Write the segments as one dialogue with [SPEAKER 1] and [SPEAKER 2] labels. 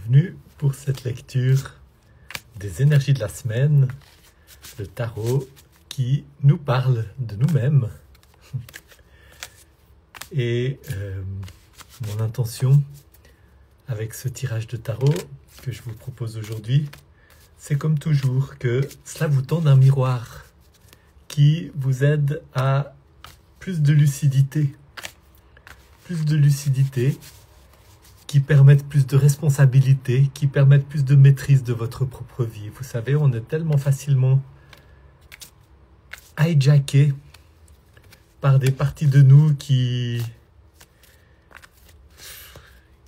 [SPEAKER 1] Bienvenue pour cette lecture des énergies de la semaine, le tarot qui nous parle de nous-mêmes. Et mon intention avec ce tirage de tarot que je vous propose aujourd'hui, c'est comme toujours que cela vous tende un miroir qui vous aide à plus de lucidité, qui permettent plus de responsabilité, qui permettent plus de maîtrise de votre propre vie. Vous savez, on est tellement facilement hijacké par des parties de nous qui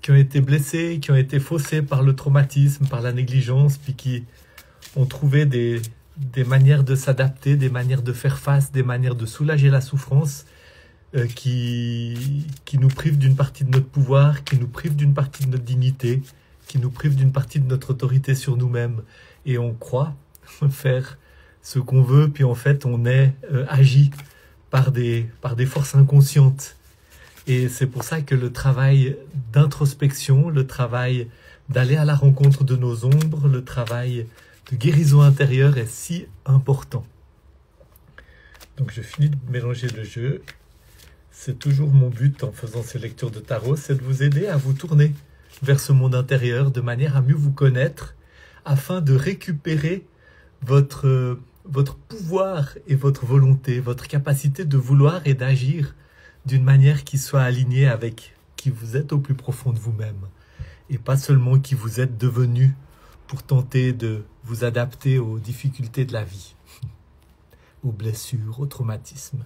[SPEAKER 1] ont été blessées, qui ont été faussées par le traumatisme, par la négligence, puis qui ont trouvé des manières de s'adapter, des manières de faire face, des manières de soulager la souffrance, qui nous privent d'une partie de notre pouvoir, qui nous privent d'une partie de notre dignité, qui nous privent d'une partie de notre autorité sur nous-mêmes. Et on croit faire ce qu'on veut, puis en fait on est agi par des forces inconscientes. Et c'est pour ça que le travail d'introspection, le travail d'aller à la rencontre de nos ombres, le travail de guérison intérieure est si important. Donc je finis de mélanger le jeu. C'est toujours mon but en faisant ces lectures de tarot, c'est de vous aider à vous tourner vers ce monde intérieur de manière à mieux vous connaître, afin de récupérer votre pouvoir et votre volonté, votre capacité de vouloir et d'agir d'une manière qui soit alignée avec qui vous êtes au plus profond de vous-même, et pas seulement qui vous êtes devenu pour tenter de vous adapter aux difficultés de la vie, aux blessures, aux traumatismes.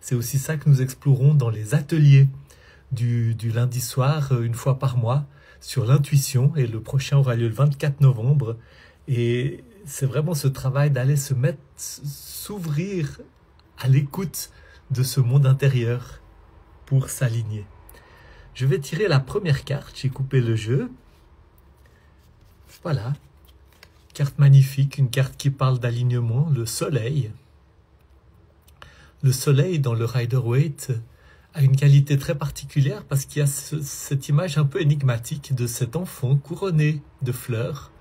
[SPEAKER 1] C'est aussi ça que nous explorons dans les ateliers du lundi soir, une fois par mois, sur l'intuition. Et le prochain aura lieu le 24 novembre. Et c'est vraiment ce travail d'aller s'ouvrir à l'écoute de ce monde intérieur pour s'aligner. Je vais tirer la première carte. J'ai coupé le jeu. Voilà. Carte magnifique, une carte qui parle d'alignement, le soleil. Le soleil dans le Rider-Waite a une qualité très particulière parce qu'il y a cette image un peu énigmatique de cet enfant couronné de fleurs,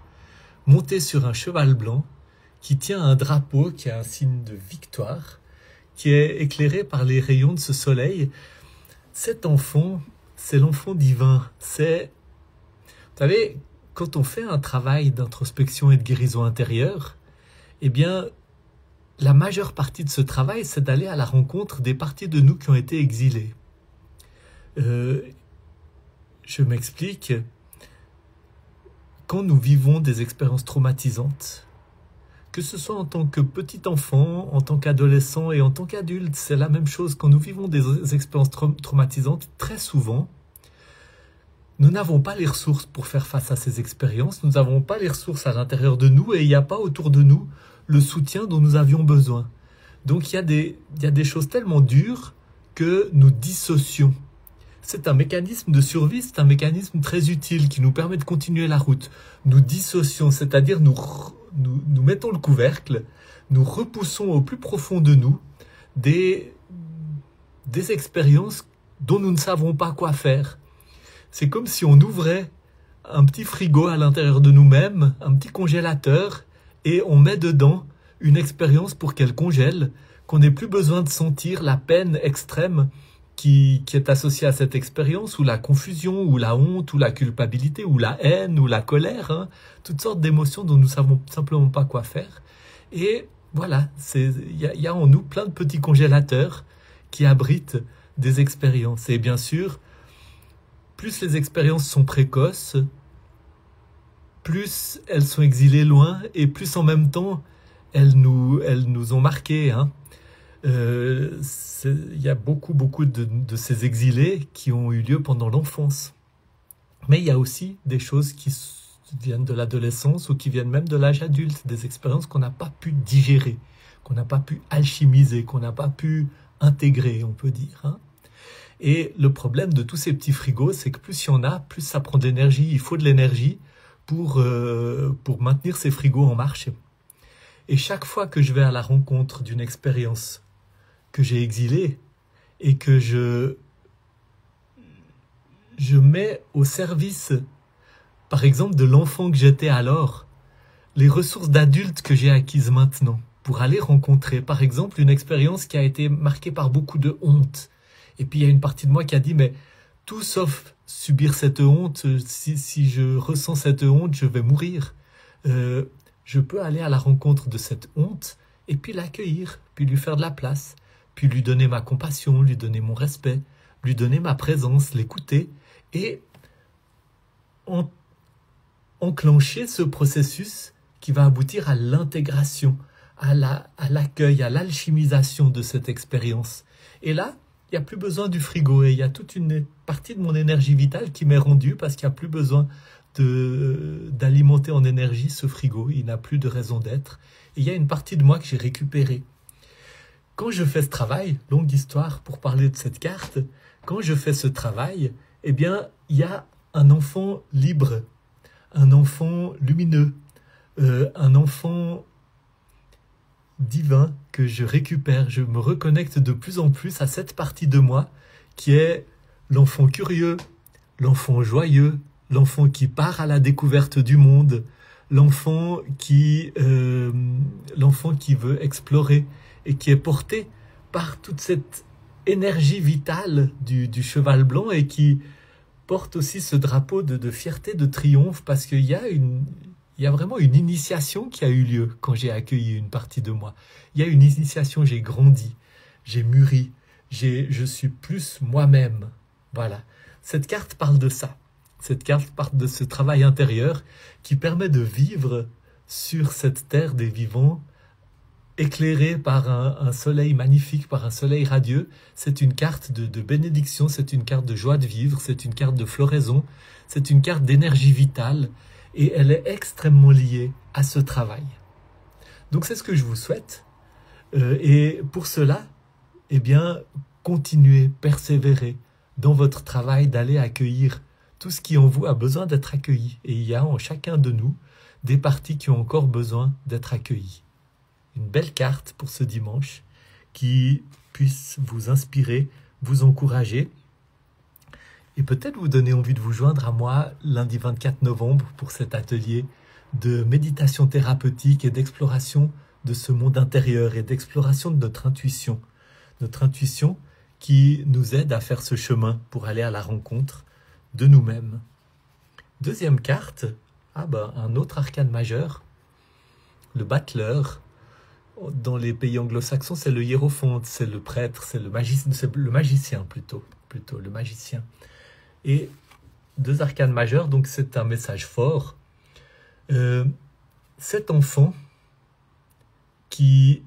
[SPEAKER 1] monté sur un cheval blanc, qui tient un drapeau qui a un signe de victoire, qui est éclairé par les rayons de ce soleil. Cet enfant, c'est l'enfant divin. Vous savez, quand on fait un travail d'introspection et de guérison intérieure, eh bien, la majeure partie de ce travail, c'est d'aller à la rencontre des parties de nous qui ont été exilées. Je m'explique. Quand nous vivons des expériences traumatisantes, que ce soit en tant que petit enfant, en tant qu'adolescent et en tant qu'adulte, c'est la même chose. Quand nous vivons des expériences traumatisantes, très souvent, nous n'avons pas les ressources pour faire face à ces expériences, nous n'avons pas les ressources à l'intérieur de nous et il n'y a pas autour de nous le soutien dont nous avions besoin. Donc il y a des choses tellement dures que nous dissocions. C'est un mécanisme de survie, c'est un mécanisme très utile qui nous permet de continuer la route. Nous dissocions, c'est-à-dire nous mettons le couvercle, nous repoussons au plus profond de nous des expériences dont nous ne savons pas quoi faire. C'est comme si on ouvrait un petit frigo à l'intérieur de nous-mêmes, un petit congélateur, et on met dedans une expérience pour qu'elle congèle, qu'on n'ait plus besoin de sentir la peine extrême qui est associée à cette expérience, ou la confusion, ou la honte, ou la culpabilité, ou la haine, ou la colère, toutes sortes d'émotions dont nous ne savons simplement pas quoi faire. Et voilà, il y a en nous plein de petits congélateurs qui abritent des expériences. Et bien sûr, plus les expériences sont précoces, plus elles sont exilées loin, et plus en même temps, elles nous ont marqués. Il y a beaucoup de ces exilés qui ont eu lieu pendant l'enfance. Mais il y a aussi des choses qui viennent de l'adolescence ou qui viennent même de l'âge adulte, des expériences qu'on n'a pas pu digérer, qu'on n'a pas pu alchimiser, qu'on n'a pas pu intégrer, on peut dire. Et le problème de tous ces petits frigos, c'est que plus il y en a, plus ça prend de l'énergie. Il faut de l'énergie pour maintenir ces frigos en marche. Et chaque fois que je vais à la rencontre d'une expérience que j'ai exilée et que je mets au service par exemple, de l'enfant que j'étais alors, les ressources d'adulte que j'ai acquises maintenant, pour aller rencontrer, par exemple, une expérience qui a été marquée par beaucoup de honte. Et puis il y a une partie de moi qui a dit, mais tout sauf subir cette honte, si je ressens cette honte, je vais mourir. Je peux aller à la rencontre de cette honte et puis l'accueillir, puis lui faire de la place, puis lui donner ma compassion, lui donner mon respect, lui donner ma présence, l'écouter et enclencher ce processus qui va aboutir à l'intégration, à l'accueil, à l'alchimisation de cette expérience. Et là, il n'y a plus besoin du frigo et il y a toute une partie de mon énergie vitale qui m'est rendue parce qu'il n'y a plus besoin d'alimenter en énergie ce frigo. Il n'a plus de raison d'être. Et il y a une partie de moi que j'ai récupérée. Quand je fais ce travail, longue histoire pour parler de cette carte, quand je fais ce travail, eh bien, il y a un enfant libre, un enfant lumineux, un enfant divin que je récupère. Je me reconnecte de plus en plus à cette partie de moi qui est l'enfant curieux, l'enfant joyeux, l'enfant qui part à la découverte du monde, l'enfant qui veut explorer et qui est porté par toute cette énergie vitale du cheval blanc et qui porte aussi ce drapeau de fierté, de triomphe, parce qu'il y a vraiment une initiation qui a eu lieu quand j'ai accueilli une partie de moi. Il y a une initiation, j'ai grandi, j'ai mûri, je suis plus moi-même. Voilà. Cette carte parle de ça. Cette carte parle de ce travail intérieur qui permet de vivre sur cette terre des vivants, éclairée par un soleil magnifique, par un soleil radieux. C'est une carte de bénédiction, c'est une carte de joie de vivre, c'est une carte de floraison, c'est une carte d'énergie vitale et elle est extrêmement liée à ce travail. Donc c'est ce que je vous souhaite. Et pour cela, eh bien, continuez, persévérez dans votre travail d'aller accueillir tout ce qui en vous a besoin d'être accueilli. Et il y a en chacun de nous des parties qui ont encore besoin d'être accueillies. Une belle carte pour ce dimanche qui puisse vous inspirer, vous encourager et peut-être vous donner envie de vous joindre à moi lundi 24 novembre pour cet atelier de méditation thérapeutique et d'exploration de ce monde intérieur et d'exploration de notre intuition qui nous aide à faire ce chemin pour aller à la rencontre de nous-mêmes. Deuxième carte, un autre arcane majeur, le battleur. Dans les pays anglo-saxons, c'est le hiérophante, c'est le prêtre, c'est le magicien plutôt le magicien. Et deux arcanes majeurs, donc c'est un message fort. Cet enfant qui,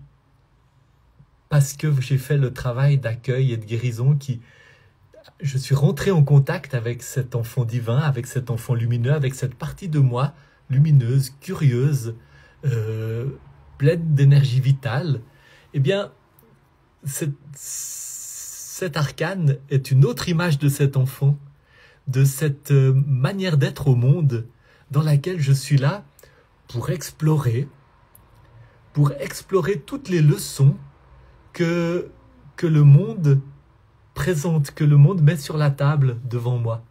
[SPEAKER 1] parce que j'ai fait le travail d'accueil et de guérison, je suis rentré en contact avec cet enfant divin, avec cet enfant lumineux, avec cette partie de moi lumineuse, curieuse, pleine d'énergie vitale, eh bien, cet arcane est une autre image de cet enfant, de cette manière d'être au monde dans laquelle je suis là pour explorer toutes les leçons que le monde présente, que le monde met sur la table devant moi.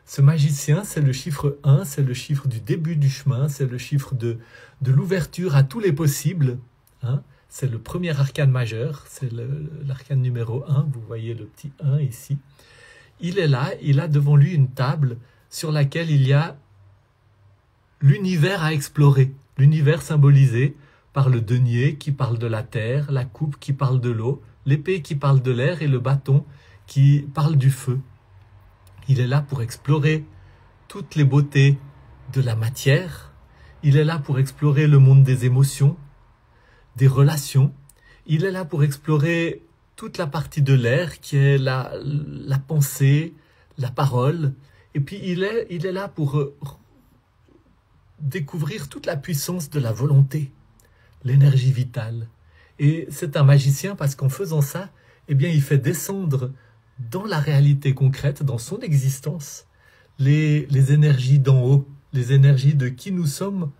[SPEAKER 1] Ce magicien, c'est le chiffre 1, c'est le chiffre du début du chemin, c'est le chiffre de l'ouverture à tous les possibles. Hein. C'est le premier arcane majeur, c'est l'arcane numéro 1, vous voyez le petit 1 ici. Il est là, il a devant lui une table sur laquelle il y a l'univers à explorer, l'univers symbolisé par le denier qui parle de la terre, la coupe qui parle de l'eau, l'épée qui parle de l'air et le bâton qui parle du feu. Il est là pour explorer toutes les beautés de la matière. Il est là pour explorer le monde des émotions, des relations. Il est là pour explorer toute la partie de l'air qui est la pensée, la parole. Et puis il est là pour découvrir toute la puissance de la volonté, l'énergie vitale. Et c'est un magicien parce qu'en faisant ça, eh bien, il fait descendre dans la réalité concrète, dans son existence, les énergies d'en haut, les énergies de qui nous sommes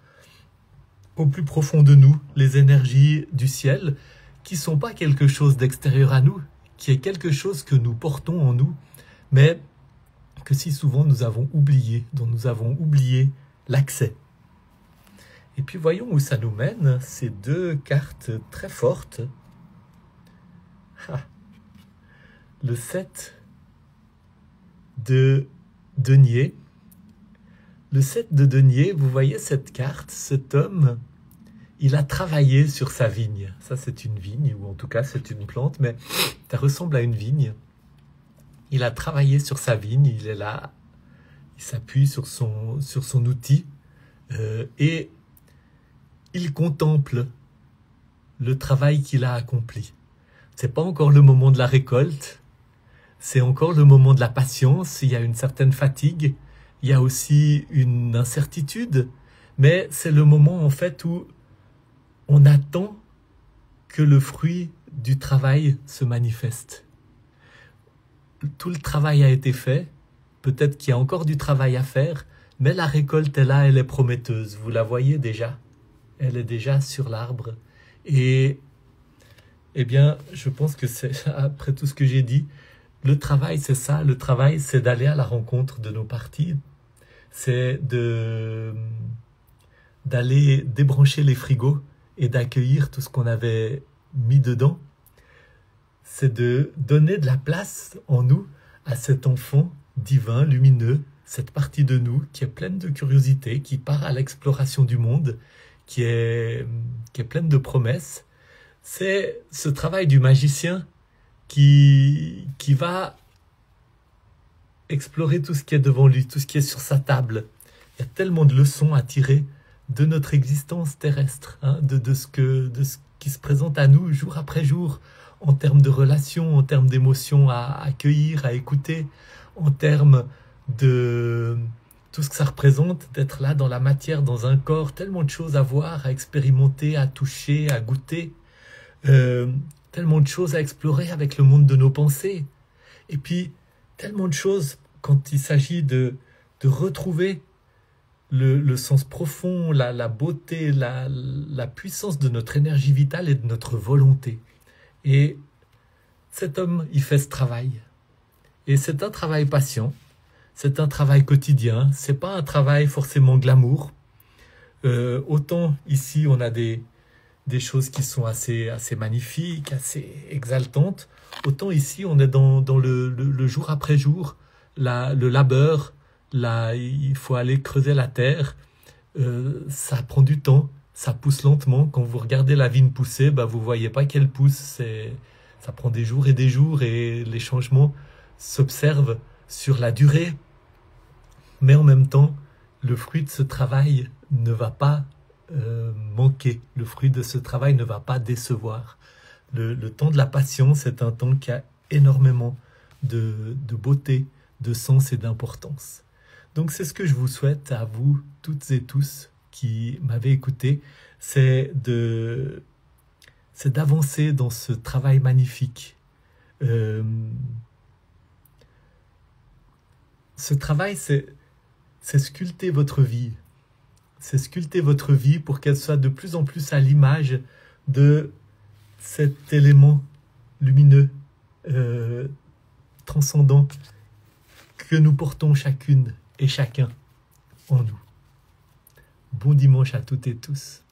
[SPEAKER 1] au plus profond de nous, les énergies du ciel, qui ne sont pas quelque chose d'extérieur à nous, qui est quelque chose que nous portons en nous, mais que si souvent nous avons oublié, dont nous avons oublié l'accès. Et puis voyons où ça nous mène, ces deux cartes très fortes. Ah, le 7 de denier. Le 7 de denier, vous voyez cette carte, cet homme, il a travaillé sur sa vigne. Ça, c'est une vigne, ou en tout cas, c'est une plante, mais ça ressemble à une vigne. Il a travaillé sur sa vigne, il est là, il s'appuie sur son outil, et il contemple le travail qu'il a accompli. C'est pas encore le moment de la récolte, c'est encore le moment de la patience, il y a une certaine fatigue, il y a aussi une incertitude, mais c'est le moment en fait où on attend que le fruit du travail se manifeste. Tout le travail a été fait, peut-être qu'il y a encore du travail à faire, mais la récolte est là, elle est prometteuse. Vous la voyez déjà, elle est déjà sur l'arbre. Et eh bien, je pense que c'est, après tout ce que j'ai dit, le travail c'est ça, le travail c'est d'aller à la rencontre de nos parties, c'est d'aller débrancher les frigos et d'accueillir tout ce qu'on avait mis dedans. C'est de donner de la place en nous à cet enfant divin, lumineux, cette partie de nous qui est pleine de curiosité, qui part à l'exploration du monde, qui est pleine de promesses. C'est ce travail du magicien qui va explorer tout ce qui est devant lui, tout ce qui est sur sa table. Il y a tellement de leçons à tirer de notre existence terrestre, hein, de ce qui se présente à nous jour après jour, en termes de relations, en termes d'émotions à accueillir, à écouter, en termes de tout ce que ça représente, d'être là dans la matière, dans un corps, tellement de choses à voir, à expérimenter, à toucher, à goûter, tellement de choses à explorer avec le monde de nos pensées. Et puis, tellement de choses quand il s'agit de retrouver le sens profond, la beauté, la puissance de notre énergie vitale et de notre volonté. Et cet homme, il fait ce travail. Et c'est un travail patient, c'est un travail quotidien, c'est pas un travail forcément glamour. Autant ici, on a des choses qui sont assez magnifiques, assez exaltantes, autant ici, on est dans le jour après jour, le labeur, il faut aller creuser la terre, ça prend du temps, ça pousse lentement. Quand vous regardez la vigne pousser, vous ne voyez pas qu'elle pousse, ça prend des jours et les changements s'observent sur la durée. Mais en même temps, le fruit de ce travail ne va pas manquer, le fruit de ce travail ne va pas décevoir. Le temps de la patience est un temps qui a énormément de beauté, de sens et d'importance. Donc c'est ce que je vous souhaite à vous toutes et tous qui m'avez écouté, c'est d'avancer dans ce travail magnifique. Ce travail, c'est sculpter votre vie. C'est sculpter votre vie pour qu'elle soit de plus en plus à l'image de cet élément lumineux, transcendant, que nous portons chacune et chacun en nous. Bon dimanche à toutes et tous.